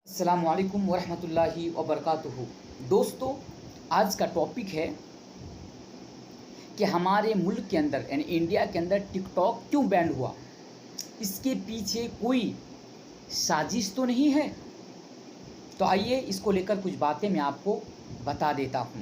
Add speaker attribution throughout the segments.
Speaker 1: अस्सलामु अलैकुम वरहमतुल्लाहि वबरकातुहू। दोस्तों, आज का टॉपिक है कि हमारे मुल्क के अंदर यानी इंडिया के अंदर टिकटॉक क्यों बैन हुआ। इसके पीछे कोई साजिश तो नहीं है। तो आइए इसको लेकर कुछ बातें मैं आपको बता देता हूँ।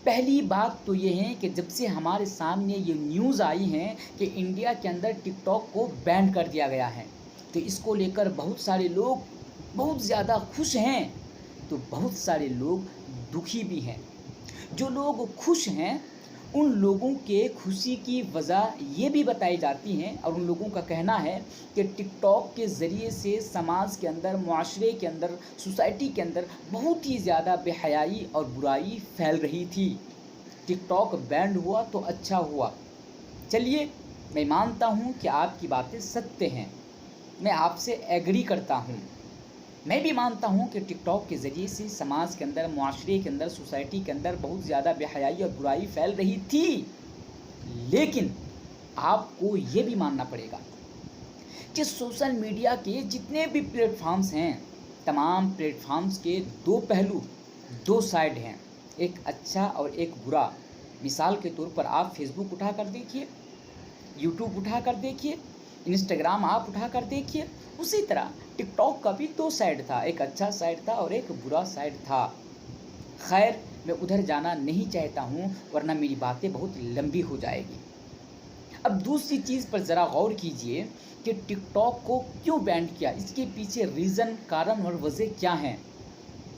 Speaker 1: पहली बात तो ये है कि जब से हमारे सामने ये न्यूज़ आई हैं कि इंडिया के अंदर टिकटॉक को बैन कर दिया गया है, तो इसको लेकर बहुत सारे लोग बहुत ज़्यादा खुश हैं, तो बहुत सारे लोग दुखी भी हैं। जो लोग खुश हैं उन लोगों के खुशी की वजह ये भी बताई जाती हैं और उन लोगों का कहना है कि टिकटॉक के ज़रिए से समाज के अंदर, मुआशरे के अंदर, सोसाइटी के अंदर बहुत ही ज़्यादा बेहयाई और बुराई फैल रही थी। टिकटॉक बैन हुआ तो अच्छा हुआ। चलिए, मैं मानता हूँ कि आपकी बातें सत्य हैं, मैं आपसे एग्री करता हूँ। मैं भी मानता हूँ कि टिकटॉक के ज़रिए से समाज के अंदर, मुआशरे के अंदर, सोसाइटी के अंदर बहुत ज़्यादा बेहयाई और बुराई फैल रही थी। लेकिन आपको ये भी मानना पड़ेगा कि सोशल मीडिया के जितने भी प्लेटफॉर्म्स हैं, तमाम प्लेटफॉर्म्स के दो पहलू, दो साइड हैं, एक अच्छा और एक बुरा। मिसाल के तौर पर आप फेसबुक उठा कर देखिए, यूट्यूब उठा कर देखिए, इंस्टाग्राम आप उठा कर देखिए। उसी तरह टिकटॉक का भी दो साइड था, एक अच्छा साइड था और एक बुरा साइड था। खैर, मैं उधर जाना नहीं चाहता हूँ वरना मेरी बातें बहुत लंबी हो जाएगी। अब दूसरी चीज़ पर ज़रा गौर कीजिए कि टिकटॉक को क्यों बैन किया, इसके पीछे रीज़न, कारण और वजह क्या हैं।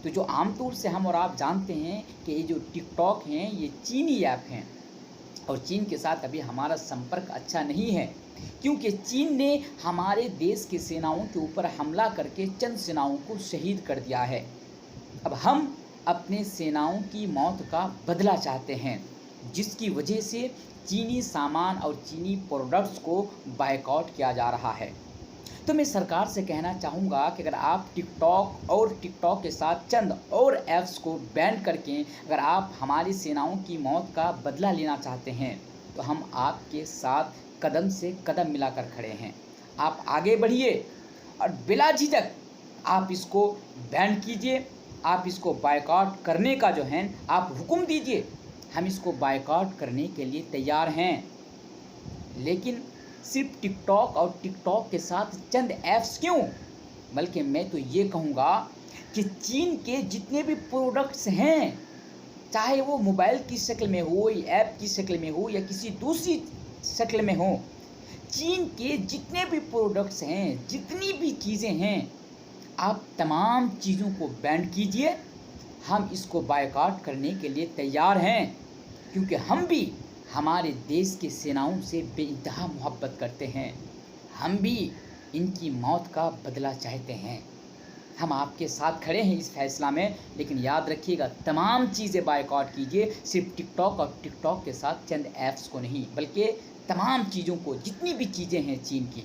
Speaker 1: तो जो आमतौर से हम और आप जानते हैं कि ये जो टिकटॉक हैं ये चीनी ऐप हैं और चीन के साथ अभी हमारा संपर्क अच्छा नहीं है, क्योंकि चीन ने हमारे देश के सेनाओं के ऊपर हमला करके चंद सेनाओं को शहीद कर दिया है। अब हम अपने सेनाओं की मौत का बदला चाहते हैं, जिसकी वजह से चीनी सामान और चीनी प्रोडक्ट्स को बायकॉट किया जा रहा है। तो मैं सरकार से कहना चाहूँगा कि अगर आप टिकटॉक और टिकटॉक के साथ चंद और ऐप्स को बैन करके अगर आप हमारी सेनाओं की मौत का बदला लेना चाहते हैं तो हम आपके साथ कदम से कदम मिलाकर खड़े हैं। आप आगे बढ़िए और बिला झिझक आप इसको बैन कीजिए, आप इसको बायकॉट करने का जो है आप हुक्म दीजिए। हम इसको बायकॉट करने के लिए तैयार हैं। लेकिन सिर्फ टिकटॉक और टिकटॉक के साथ चंद ऐप्स क्यों, बल्कि मैं तो ये कहूँगा कि चीन के जितने भी प्रोडक्ट्स हैं, चाहे वो मोबाइल की शक्ल में हो या ऐप की शक्ल में हो या किसी दूसरी शक्ल में हो, चीन के जितने भी प्रोडक्ट्स हैं, जितनी भी चीज़ें हैं, आप तमाम चीज़ों को बैन कीजिए। हम इसको बायकॉट करने के लिए तैयार हैं, क्योंकि हम भी हमारे देश के सेनाओं से बेइंतहा मोहब्बत करते हैं। हम भी इनकी मौत का बदला चाहते हैं। हम आपके साथ खड़े हैं इस फैसला में, लेकिन याद रखिएगा तमाम चीज़ें बायकॉट कीजिए, सिर्फ टिकटॉक और टिकटॉक के साथ चंद ऐप्स को नहीं, बल्कि तमाम चीज़ों को, जितनी भी चीज़ें हैं चीन की।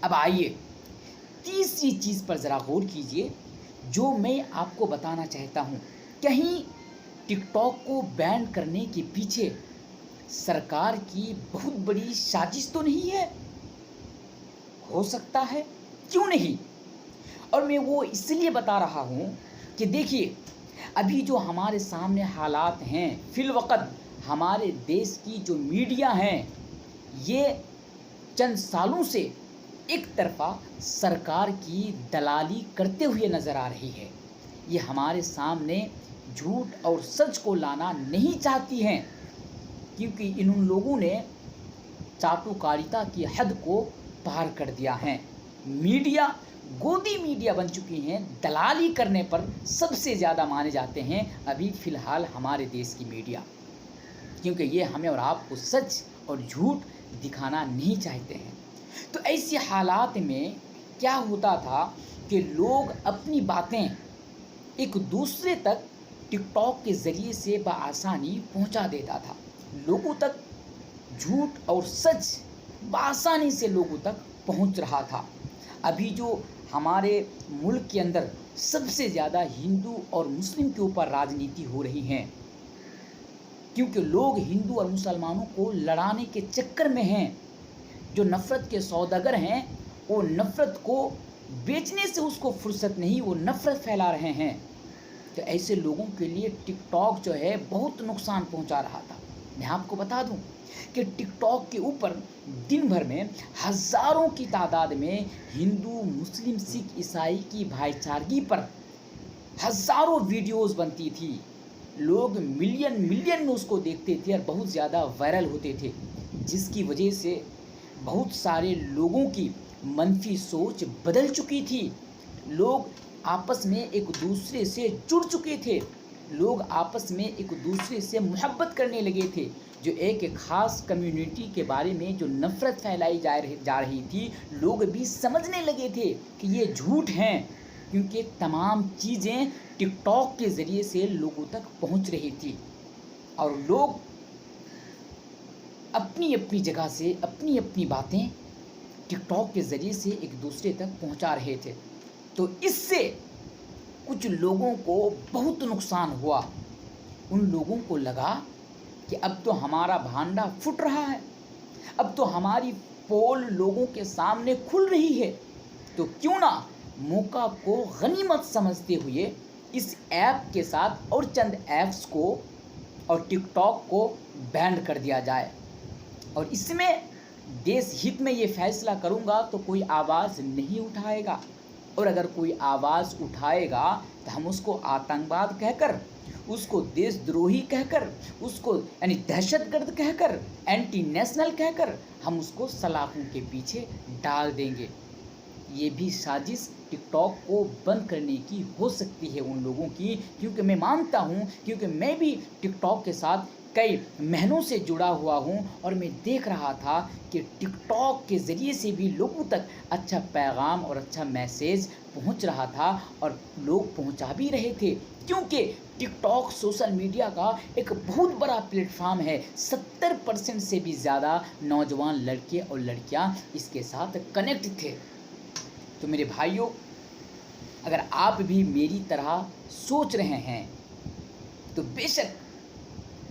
Speaker 1: अब आइए तीसरी चीज़ पर ज़रा गौर कीजिए जो मैं आपको बताना चाहता हूँ। कहीं टिकटॉक को बैन करने के पीछे सरकार की बहुत बड़ी साजिश तो नहीं है? हो सकता है, क्यों नहीं। और मैं वो इसलिए बता रहा हूँ कि देखिए, अभी जो हमारे सामने हालात हैं, फिलवक़्त हमारे देश की जो मीडिया हैं, ये चंद सालों से एक तरफ़ा सरकार की दलाली करते हुए नज़र आ रही है। ये हमारे सामने झूठ और सच को लाना नहीं चाहती हैं, क्योंकि इन लोगों ने चाटुकारिता की हद को पार कर दिया है। मीडिया गोदी मीडिया बन चुकी हैं, दलाली करने पर सबसे ज़्यादा माने जाते हैं अभी फ़िलहाल हमारे देश की मीडिया, क्योंकि ये हमें और आपको सच और झूठ दिखाना नहीं चाहते हैं। तो ऐसे हालात में क्या होता था कि लोग अपनी बातें एक दूसरे तक टिकटॉक के ज़रिए से बआसानी पहुंचा देता था। लोगों तक झूठ और सच बआसानी से लोगों तक पहुंच रहा था। अभी जो हमारे मुल्क के अंदर सबसे ज़्यादा हिंदू और मुस्लिम के ऊपर राजनीति हो रही है, क्योंकि लोग हिंदू और मुसलमानों को लड़ाने के चक्कर में हैं। जो नफ़रत के सौदागर हैं वो नफ़रत को बेचने से उसको फुर्सत नहीं, वो नफ़रत फैला रहे हैं। तो ऐसे लोगों के लिए टिकटॉक जो है बहुत नुकसान पहुंचा रहा था। मैं आपको बता दूं कि टिकटॉक के ऊपर दिन भर में हज़ारों की तादाद में हिंदू, मुस्लिम, सिख, ईसाई की भाईचारगी पर हज़ारों वीडियोस बनती थी। लोग मिलियन मिलियन में उसको देखते थे और बहुत ज़्यादा वायरल होते थे, जिसकी वजह से बहुत सारे लोगों की मनफी सोच बदल चुकी थी। लोग आपस में एक दूसरे से जुड़ चुके थे। लोग आपस में एक दूसरे से मोहब्बत करने लगे थे। जो एक ख़ास कम्युनिटी के बारे में जो नफ़रत फैलाई जा रही थी, लोग भी समझने लगे थे कि ये झूठ हैं, क्योंकि तमाम चीज़ें टिकटॉक के ज़रिए से लोगों तक पहुंच रही थी और लोग अपनी अपनी जगह से अपनी अपनी बातें टिकटॉक के ज़रिए से एक दूसरे तक पहुंचा रहे थे। तो इससे कुछ लोगों को बहुत नुकसान हुआ। उन लोगों को लगा कि अब तो हमारा भांडा फूट रहा है, अब तो हमारी पोल लोगों के सामने खुल रही है, तो क्यों ना मौका को गनीमत समझते हुए इस ऐप के साथ और चंद ऐप्स को और टिकटॉक को बैन कर दिया जाए। और इसमें देश हित में ये फैसला करूँगा तो कोई आवाज़ नहीं उठाएगा, और अगर कोई आवाज़ उठाएगा तो हम उसको आतंकवाद कहकर, उसको देशद्रोही कहकर, उसको यानी दहशतगर्द कहकर, एंटी नेशनल कहकर हम उसको सलाखों के पीछे डाल देंगे। ये भी साजिश टिकटॉक को बंद करने की हो सकती है उन लोगों की, क्योंकि मैं मानता हूँ, क्योंकि मैं भी टिकटॉक के साथ कई महीनों से जुड़ा हुआ हूँ और मैं देख रहा था कि टिकटॉक के ज़रिए से भी लोगों तक अच्छा पैगाम और अच्छा मैसेज पहुँच रहा था और लोग पहुँचा भी रहे थे, क्योंकि टिकटॉक सोशल मीडिया का एक बहुत बड़ा प्लेटफार्म है। 70% से भी ज़्यादा नौजवान लड़के और लड़कियाँ इसके साथ कनेक्ट थे। तो मेरे भाइयों, अगर आप भी मेरी तरह सोच रहे हैं तो बेशक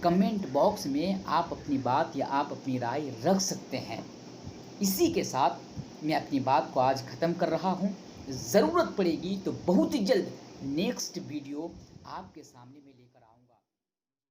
Speaker 1: कमेंट बॉक्स में आप अपनी बात या आप अपनी राय रख सकते हैं। इसी के साथ मैं अपनी बात को आज ख़त्म कर रहा हूँ। ज़रूरत पड़ेगी तो बहुत जल्द नेक्स्ट वीडियो आपके सामने